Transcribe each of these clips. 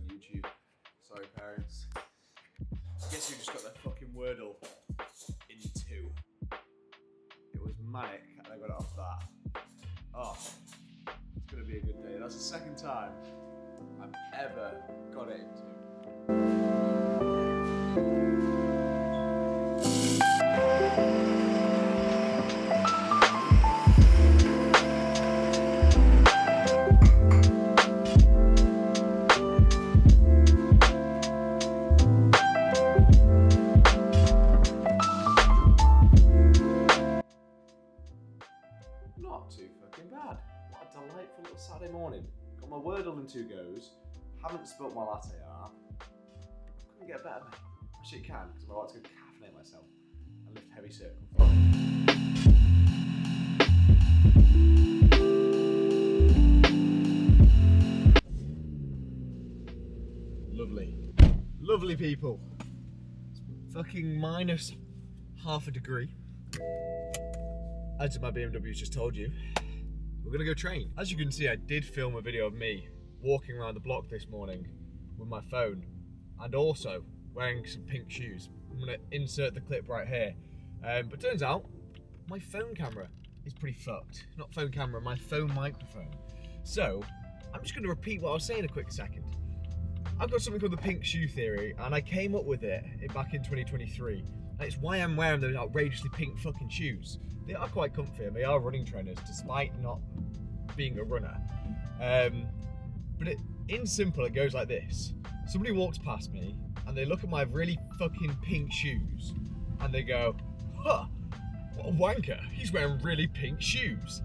YouTube. Sorry, parents. Guess who just got their fucking Wordle in 2? It was manic, and I got it off that. Oh, it's gonna be a good day. That's the second time I've ever got it in 2. Not too fucking bad. What a delightful little Saturday morning. Got my Wordle in 2 goes. Haven't spilt my latte art. Couldn't get better, mate. Actually, it can, because I'm about to go caffeinate myself and lift heavy circle. Lovely. Lovely people. It's fucking minus half a degree. As my BMW's just told you, we're gonna go train. As you can see, I did film a video of me walking around the block this morning with my phone and also wearing some pink shoes. I'm gonna insert the clip right here. But turns out, my phone camera is pretty fucked. Not phone camera, my phone microphone. So, I'm just gonna repeat what I was saying a quick second. I've got something called the pink shoe theory, and I came up with it back in 2023. And it's why I'm wearing those outrageously pink fucking shoes. They are quite comfy and they are running trainers despite not being a runner. But in simple, it goes like this. Somebody walks past me and they look at my really fucking pink shoes and they go, huh, what a wanker, he's wearing really pink shoes.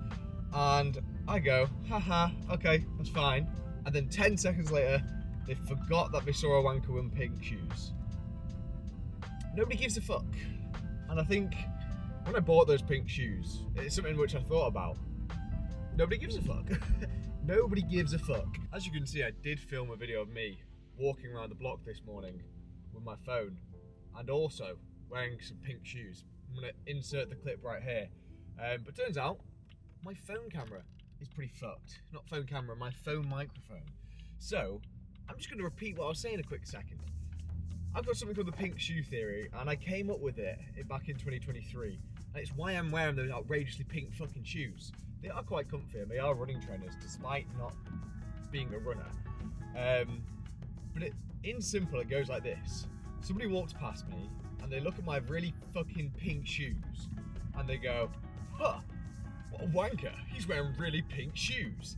And I go, haha, okay, that's fine. And then 10 seconds later, they forgot that they saw a wanker in pink shoes. Nobody gives a fuck. And I think when I bought those pink shoes, it's something which I thought about. Nobody gives a fuck. Nobody gives a fuck. As you can see, I did film a video of me walking around the block this morning with my phone and also wearing some pink shoes. I'm gonna insert the clip right here. But turns out, my phone camera is pretty fucked. Not phone camera, my phone microphone. So, I'm just gonna repeat what I was saying a quick second. I've got something called the pink shoe theory, and I came up with it back in 2023. And it's why I'm wearing those outrageously pink fucking shoes. They are quite comfy and they are running trainers despite not being a runner. But in simple, it goes like this. Somebody walks past me and they look at my really fucking pink shoes and they go, huh, what a wanker, he's wearing really pink shoes.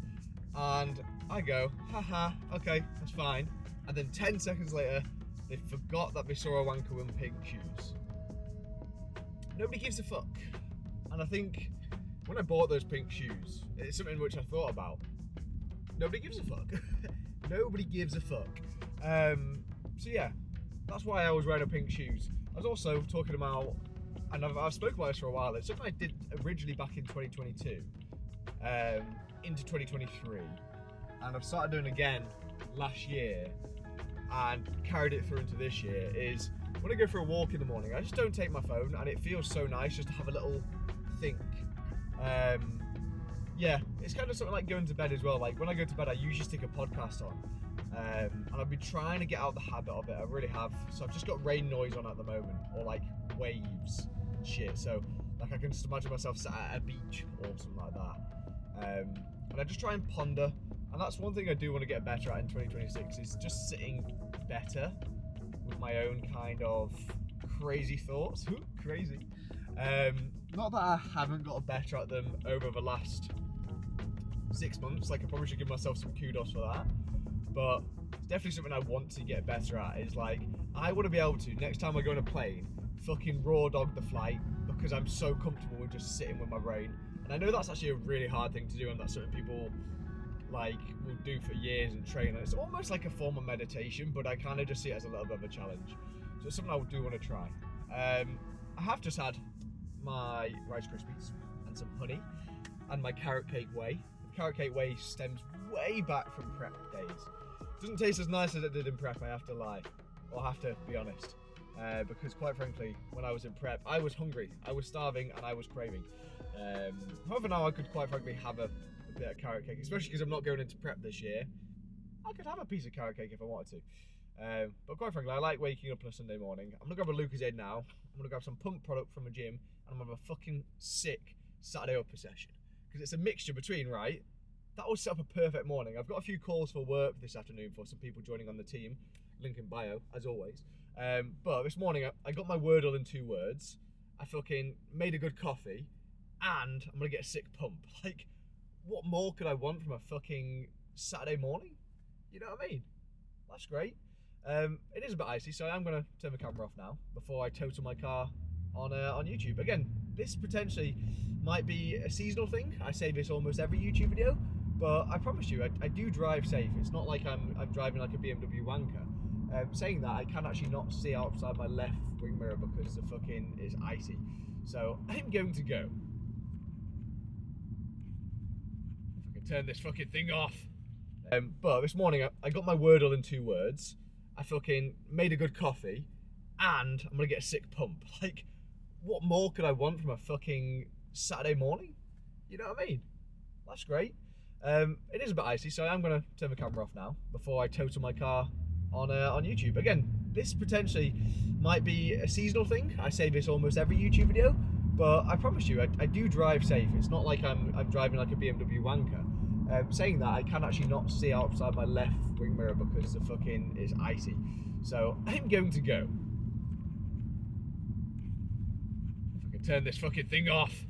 And I go, haha, okay, that's fine. And then 10 seconds later, they forgot that they saw a wanker in pink shoes. Nobody gives a fuck. And I think when I bought those pink shoes, it's something which I thought about. Nobody gives a fuck. Nobody gives a fuck. So yeah, that's why I was wearing pink shoes. I was also talking about, and I've spoken about this for a while, it's something I did originally back in 2022, into 2023. And I've started doing again last year and carried it through into this year, is when I go for a walk in the morning, I just don't take my phone, and it feels so nice just to have a little think. Yeah, it's kind of something like going to bed as well. Like when I go to bed, I usually stick a podcast on, and I've been trying to get out the habit of it. I really have. So I've just got rain noise on at the moment, or like waves and shit. So like I can just imagine myself sat at a beach or something like that. And I just try and ponder. And that's one thing I do want to get better at in 2026 is just sitting better with my own kind of crazy thoughts. Crazy. Not that I haven't got better at them over the last 6 months. Like I probably should give myself some kudos for that. But it's definitely something I want to get better at. Is like I want to be able to, next time I go on a plane, fucking raw dog the flight because I'm so comfortable with just sitting with my brain. And I know that's actually a really hard thing to do, and that's something people like will do for years and train. And it's almost like a form of meditation, but I kind of just see it as a little bit of a challenge. So it's something I do want to try. I have just had my Rice Krispies and some honey and my carrot cake whey. The carrot cake whey stems way back from prep days. Doesn't taste as nice as it did in prep, I have to lie, or have to be honest. Because quite frankly, when I was in prep, I was hungry, I was starving, and I was craving. However, now I could quite frankly have a bit of carrot cake, especially because I'm not going into prep this year. I could have a piece of carrot cake if I wanted to. But quite frankly, I like waking up on a Sunday morning. I'm gonna grab a Lucozade now. I'm gonna grab some pump product from a gym, and I'm gonna have a fucking sick Saturday upper session. Because it's a mixture between, right? That will set up a perfect morning. I've got a few calls for work this afternoon for some people joining on the team. Link in bio, as always. But this morning, I got my word all in 2 words. I fucking made a good coffee, and I'm gonna get a sick pump. Like, what more could I want from a fucking Saturday morning? You know what I mean? That's great. It is a bit icy, so I'm gonna turn the camera off now before I total my car on YouTube. Again, this potentially might be a seasonal thing. I say this almost every YouTube video, but I promise you, I do drive safe. It's not like I'm driving like a BMW wanker. Saying that, I can actually not see outside my left wing mirror because the fucking is icy. So I'm going to go. If I can turn this fucking thing off. But this morning, I got my word all in 2 words. I fucking made a good coffee, and I'm gonna get a sick pump. Like, what more could I want from a fucking Saturday morning? You know what I mean? That's great. It is a bit icy, so I'm gonna turn the camera off now before I total my car on YouTube. Again, this potentially might be a seasonal thing. I say this almost every YouTube video, but I promise you, I do drive safe. It's not like I'm driving like a BMW wanker. Saying that, I can actually not see outside my left wing mirror because the fucking is icy. So I'm going to go. If I can turn this fucking thing off.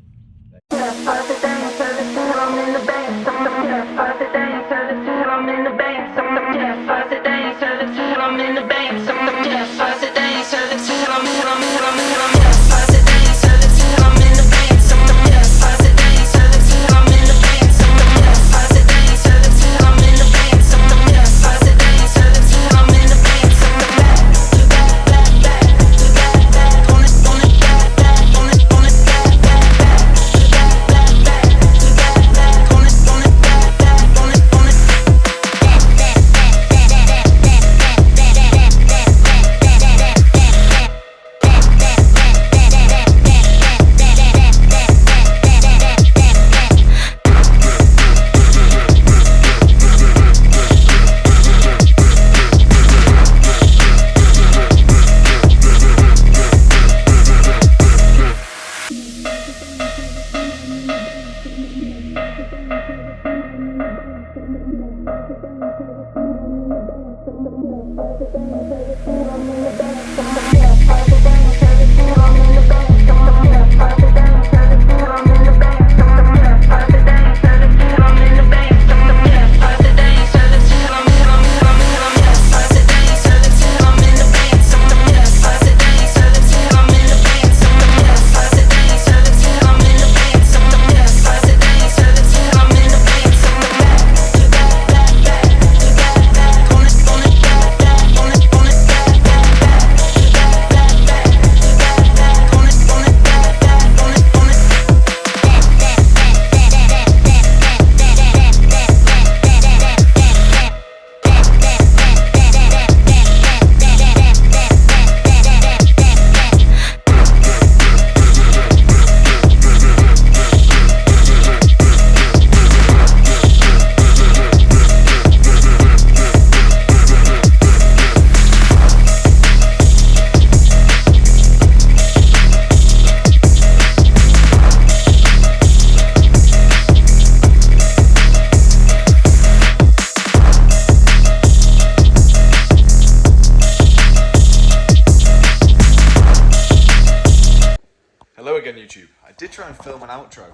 Hello again, YouTube. I did try and film an outro,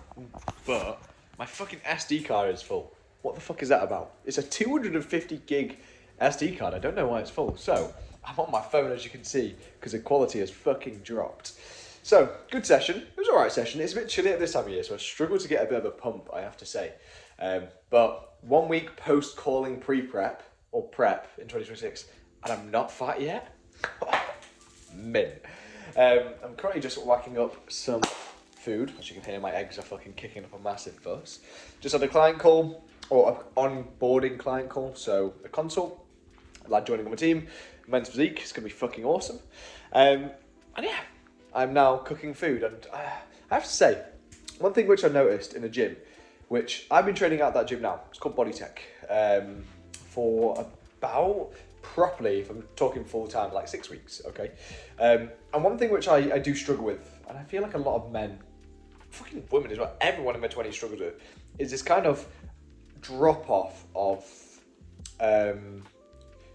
but my fucking SD card is full. What the fuck is that about? It's a 250 gig SD card. I don't know why it's full. So, I'm on my phone, as you can see, because the quality has fucking dropped. So, good session. It was an alright session. It's a bit chilly at this time of year, so I struggle to get a bit of a pump, I have to say. But 1 week post-calling pre-prep, or prep, in 2026, and I'm not fat yet. Mint. I'm currently just whacking up some food. As you can hear, my eggs are fucking kicking up a massive fuss. Just had a client call, or an onboarding client call, so a consult, a lad joining on my team, men's physique, it's going to be fucking awesome. And yeah, I'm now cooking food, and I have to say, one thing which I noticed in the gym, which I've been training out that gym now, it's called Body Tech, for about, properly, if I'm talking full time, like 6 weeks, okay? And one thing which I do struggle with, and I feel like a lot of men, fucking women as well, everyone in their 20s struggles with, is this kind of drop off of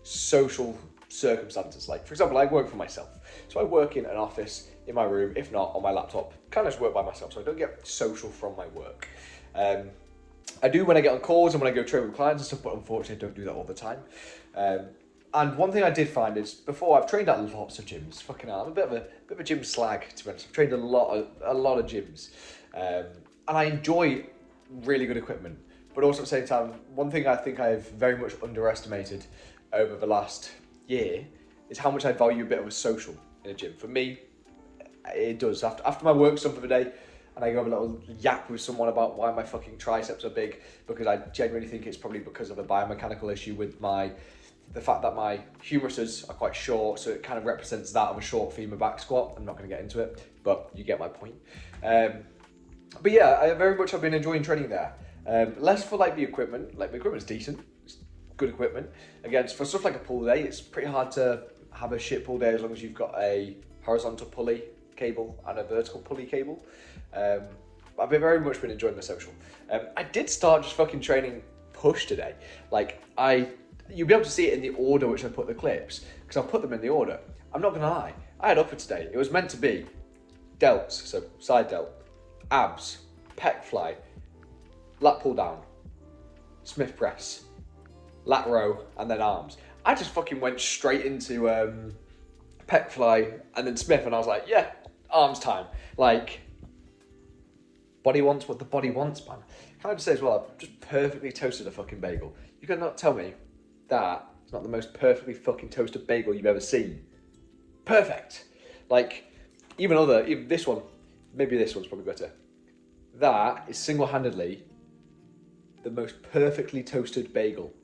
social circumstances. Like, for example, I work for myself. So I work in an office, in my room, if not on my laptop. Kind of just work by myself, so I don't get social from my work. I do when I get on calls and when I go train with clients and stuff, but unfortunately I don't do that all the time. And one thing I did find is, before, I've trained at lots of gyms. Fucking hell, I'm a bit of a gym slag, to be honest. I've trained a lot of gyms, and I enjoy really good equipment. But also at the same time, one thing I think I've very much underestimated over the last year is how much I value a bit of a social in a gym. For me, it does. After my work's done for the day, and I go have a little yap with someone about why my fucking triceps are big, because I genuinely think it's probably because of a biomechanical issue with the fact that my humeruses are quite short, so it kind of represents that of a short femur back squat. I'm not going to get into it, but you get my point. But yeah, I very much have been enjoying training there. Less for like the equipment. Like, the equipment's decent, it's good equipment. Again, for stuff like a pull day, it's pretty hard to have a shit pull day as long as you've got a horizontal pulley cable and a vertical pulley cable. I've very much been enjoying the social. I did start just fucking training push today. Like, you'll be able to see it in the order which I put the clips, because I'll put them in the order. I'm not gonna lie, I had upper today. It was meant to be delts, so side delt, abs, pec fly, lat pull down, Smith press, lat row, and then arms. I just fucking went straight into pec fly and then Smith, and I was like, yeah, arms time. Like, body wants what the body wants, man. Can I just say as well, I've just perfectly toasted a fucking bagel. You cannot tell me that it's not the most perfectly fucking toasted bagel you've ever seen. Perfect. Like, even this one, maybe this one's probably better. That is single-handedly the most perfectly toasted bagel.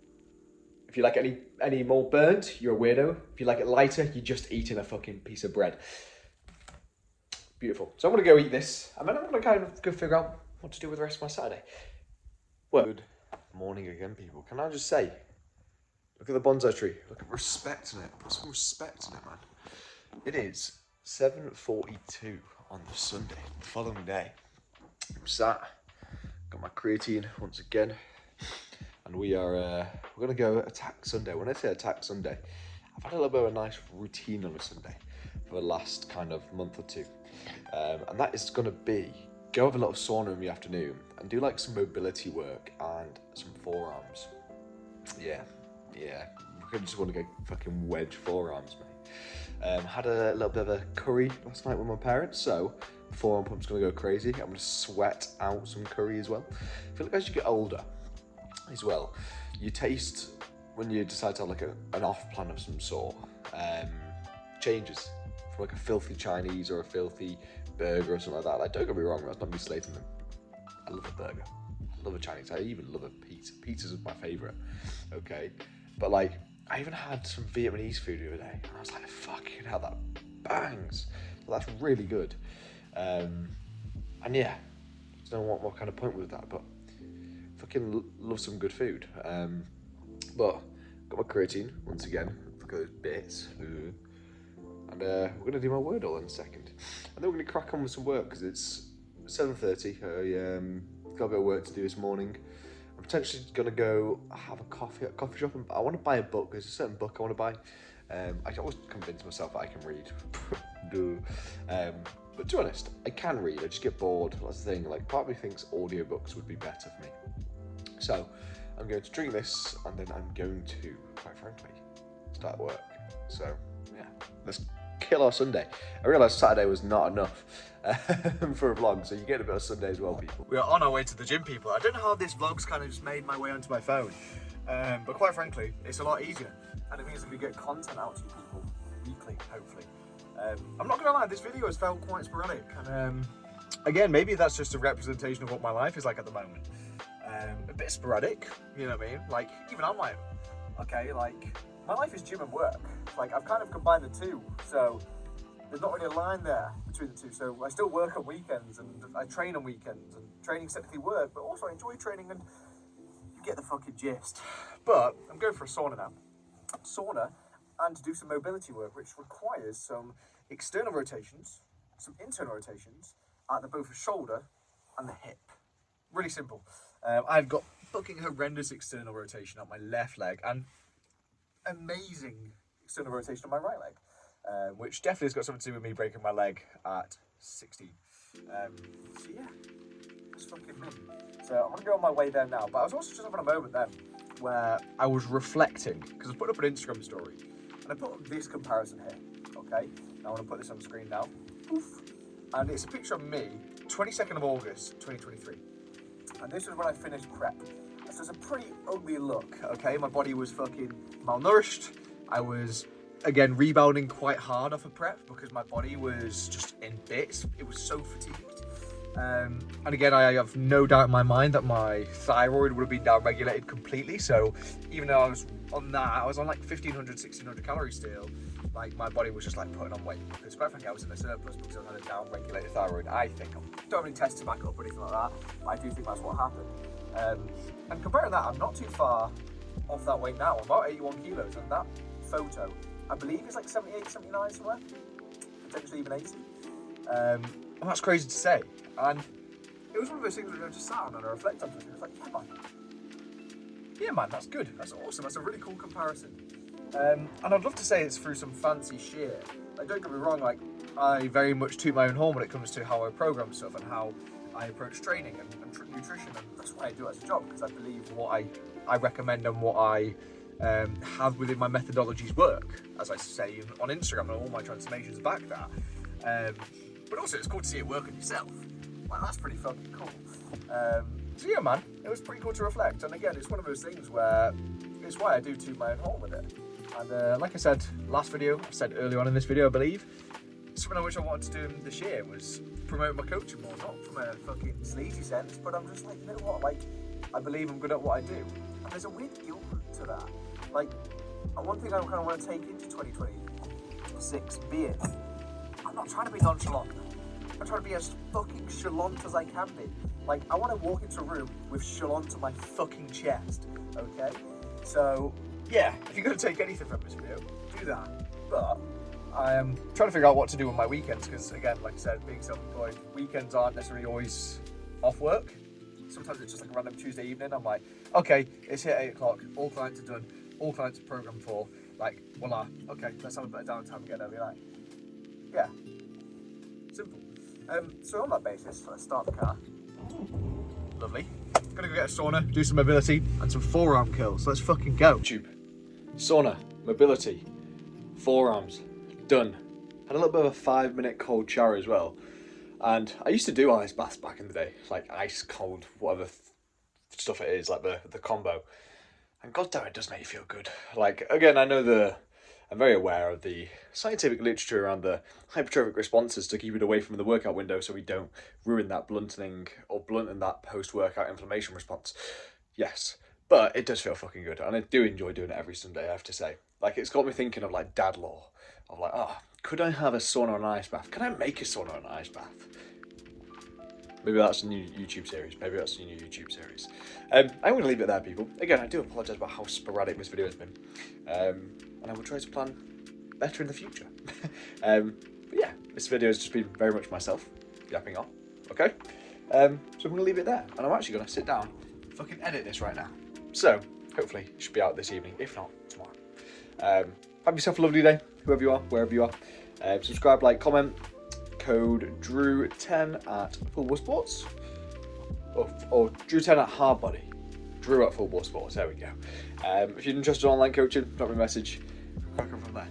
If you like any more burnt, you're a weirdo. If you like it lighter, you're just eating a fucking piece of bread. Beautiful. So I'm gonna go eat this, and then I'm gonna kind of go figure out what to do with the rest of my Saturday. Well, good morning again, people. Can I just say, look at the bonsai tree. Look at respect in it. Put some respect in it, man. It is 7:42 on the Sunday, the following day. I'm sat, got my creatine once again, and we're gonna go attack Sunday. When I say attack Sunday, I've had a little bit of a nice routine on a Sunday for the last kind of month or two, and that is gonna be go have a little sauna in the afternoon and do like some mobility work and some forearms. Yeah, I just want to go fucking wedge forearms, mate. Had a little bit of a curry last night with my parents, so forearm pump's gonna go crazy. I'm gonna sweat out some curry as well. I feel like as you get older as well, you taste, when you decide to have like an off plan of some sort, changes from like a filthy Chinese or a filthy burger or something like that. Like, don't get me wrong, that's not me slating them. I love a burger, I love a Chinese, I even love a pizza. Pizza's my favourite, okay? But like, I even had some Vietnamese food the other day, and I was like, fucking hell, that bangs. Well, that's really good. And yeah, I don't know what kind of point with that, but fucking love some good food. But got my creatine once again. Look at those bits. And we're gonna do my Wordle in a second, and then we're gonna crack on with some work because it's 7:30. I got a bit of work to do this morning. I'm potentially gonna go have a coffee at a coffee shop, and I want to buy a book. There's a certain book I want to buy. I always convince myself that I can read. But to be honest, I can read. I just get bored. That's the thing. Like, part of me thinks audiobooks would be better for me. So I'm going to drink this, and then I'm going to, quite frankly, start work. So yeah, let's kill our Sunday. I realised Saturday was not enough for a vlog, so you get a bit of Sunday as well, people. We are on our way to the gym, people. I don't know how this vlog's kind of just made my way onto my phone, but quite frankly, it's a lot easier, and it means that we get content out to you people weekly, hopefully. I'm not gonna lie, this video has felt quite sporadic, and again, maybe that's just a representation of what my life is like at the moment. A bit sporadic, you know what I mean? Like, even I'm like, okay, like, my life is gym and work. Like, I've kind of combined the two, so there's not really a line there between the two. So I still work on weekends, and I train on weekends, and training's technically work, but also I enjoy training, and you get the fucking gist. But I'm going for a sauna now. Sauna, and to do some mobility work, which requires some external rotations, some internal rotations at both the shoulder and the hip. Really simple. I've got fucking horrendous external rotation on my left leg and amazing external rotation on my right leg, which definitely has got something to do with me breaking my leg at 16. So yeah, that's fucking me. So I'm gonna go on my way there now, but I was also just having a moment then where I was reflecting, because I was putting up an Instagram story and I put up this comparison here, okay? Now I want to put this on the screen now. Oof. And it's a picture of me, 22nd of August, 2023. And this is when I finished prep. So it's a pretty ugly look, okay? My body was fucking malnourished. I was, again, rebounding quite hard off of prep because my body was just in bits. It was so fatigued. And again, I have no doubt in my mind that my thyroid would have been down-regulated completely. So even though I was on that, I was on like 1,500, 1,600 calories still. Like, my body was just like putting on weight. Because quite frankly, I was in a surplus because I had a down-regulated thyroid, I think. I don't have any tests to back up or anything like that, but I do think that's what happened. And comparing that, I'm not too far off that weight now. I'm about 81 kilos, and that photo, I believe, is like 78, 79 somewhere. Potentially even 80. And that's crazy to say. And it was one of those things where I just sat on and I reflect on it. I was like, yeah man, that's good. That's awesome. That's a really cool comparison. And I'd love to say it's through some fancy shit. Like, don't get me wrong, like, I very much toot my own horn when it comes to how I program stuff and how I approach training and nutrition, and that's why I do it as a job, because I believe what I recommend and what I have within my methodologies work, as I say on Instagram, and all my transformations back that. But also, it's cool to see it work on yourself. Like, that's pretty fucking cool. So yeah, man, it was pretty cool to reflect. And again, it's one of those things where it's why I do toot my own horn with it. And like I said last video, I said early on in this video, I believe, something I wish I wanted to do this year was promote my coaching more, not from a fucking sleazy sense, but I'm just like, you know what, like, I believe I'm good at what I do. And there's a weird guilt to that. Like, one thing I kind of want to take into 2026 being, I'm not trying to be nonchalant. I'm trying to be as fucking chalant as I can be. Like, I want to walk into a room with chalant on my fucking chest, okay? So, yeah, if you're going to take anything from this video, do that. But I am trying to figure out what to do on my weekends, because again, like I said, being self-employed, weekends aren't necessarily always off work. Sometimes it's just like a random Tuesday evening. I'm like, okay, it's here at 8 o'clock, all clients are done, all clients are programmed for, like, voila, okay, let's have a bit of downtime and get an early night. Yeah, simple. So on that basis, let's start the car. Lovely. Gonna go get a sauna, do some mobility, and some forearm curls. Let's fucking go. YouTube. Sauna, mobility, forearms, done. Had a little bit of a 5-minute cold shower as well. And I used to do ice baths back in the day, like ice cold, whatever stuff it is, like the combo. And goddamn, it does make you feel good. Like, again, I'm very aware of the scientific literature around the hypertrophic responses to keep it away from the workout window so we don't ruin that blunten that post-workout inflammation response. Yes, but it does feel fucking good, and I do enjoy doing it every Sunday, I have to say. Like, it's got me thinking of like dad law, of like, could I have a sauna and an ice bath? Can I make a sauna and an ice bath? Maybe that's a new YouTube series. I'm going to leave it there, people. Again, I do apologise about how sporadic this video has been. And I will try to plan better in the future. But yeah, this video has just been very much myself yapping on. Okay? So I'm going to leave it there. And I'm actually going to sit down and fucking edit this right now. So, hopefully, it should be out this evening. If not, tomorrow. Have yourself a lovely day, whoever you are, wherever you are. Subscribe, like, comment. Code Drew10 at Full Bore Sports, or Drew10 at Hardbody. Drew at Full Bore Sports. There we go. If you're interested in online coaching, drop me a message. Crack on from there.